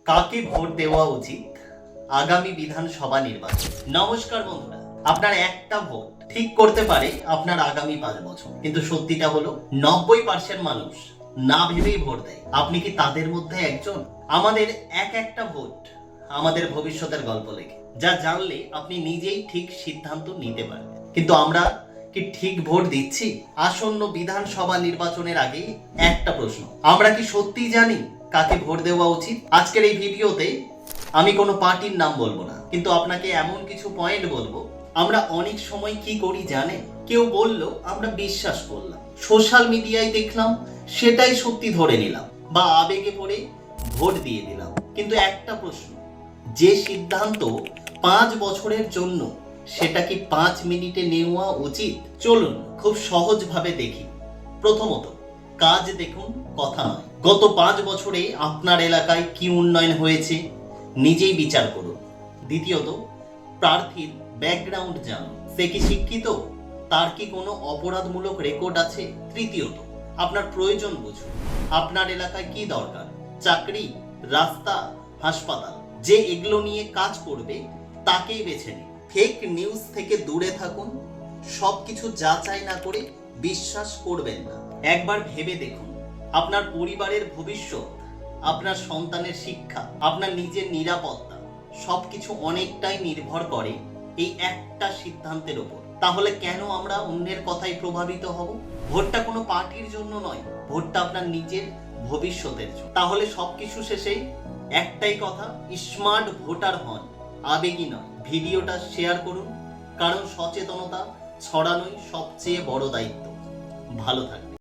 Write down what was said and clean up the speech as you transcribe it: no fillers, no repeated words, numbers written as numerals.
কাকে ভোট দেওয়া উচিত আগামী বিধানসভা নির্বাচন। নমস্কার বন্ধুরা, আপনার একটা ভোট ঠিক করতে পারে আপনার আগামী 5 বছর। কিন্তু সত্যিটা হলো 90% মানুষ না ভেবেই ভোট দেয়। আপনি কি তাদের মধ্যে একজন? আমাদের একটা ভোট আমাদের ভবিষ্যতের গল্প লেখে, যা জানলে আপনি নিজেই ঠিক সিদ্ধান্ত নিতে পারবেন। কিন্তু আমরা কি ঠিক ভোট দিচ্ছি? আসন্ন বিধানসভা নির্বাচনের আগে একটা প্রশ্ন, আমরা কি সত্যি জানি কাকে ভোট দেওয়া উচিত? আজকের এই ভিডিওতে আমি কোনো পার্টির নাম বলবো না, কিন্তু আপনাকে এমন কিছু পয়েন্ট বলবো। আমরা অনেক সময় কি করি জানেন? কেউ বলল, আমরা বিশ্বাস করলাম, সোশ্যাল মিডিয়ায় দেখলাম, সেটাই সত্যি ধরে নিলাম, বা আবেগে পড়ে ভোট দিয়ে দিলাম। কিন্তু একটা প্রশ্ন, যে সিদ্ধান্ত 5 বছরের জন্য, সেটা কি 5 মিনিটে নেওয়া উচিত? চলুন খুব সহজভাবে দেখি। প্রথমত, কাজ দেখুন, কথা নয়। গত 5 বছরে আপনার এলাকায় কি উন্নয়ন হয়েছে নিজেই বিচার করুন। দ্বিতীয়ত, প্রার্থীর ব্যাকগ্রাউন্ড জানুন, সে কি শিক্ষিত, তার কি কোনো অপরাধমূলক রেকর্ড আছে? তৃতীয়ত, আপনার প্রয়োজন বুঝুন, আপনার এলাকায় কি দরকার, চাকরি, রাস্তা, হাসপাতাল। যে এগুলো নিয়ে কাজ করবে তাকেই বেছে নিন। ফেক নিউজ থেকে দূরে থাকুন, সবকিছু যাচাই না করে বিশ্বাস করবেন না। একবার ভেবে দেখুন, আপনার পরিবারের ভবিষ্যৎ, আপনার সন্তানের শিক্ষা, আপনার নিজের নিরাপত্তা, সবকিছু অনেকটাই নির্ভর করে এই একটা সিদ্ধান্তের উপর। তাহলে কেন আমরা অন্যের কথায় প্রভাবিত হব? ভোটটা কোনো পার্টির জন্য নয়, ভোটটা আপনার নিজের ভবিষ্যতের জন্য। তাহলে সবকিছু শেষে একটাই কথা, স্মার্ট ভোটার হন, আবেগী নয়। ভিডিওটা শেয়ার করুন, কারণ সচেতনতা ছড়ানোই সবচেয়ে বড় দায়িত্ব। ভালো থাকবেন।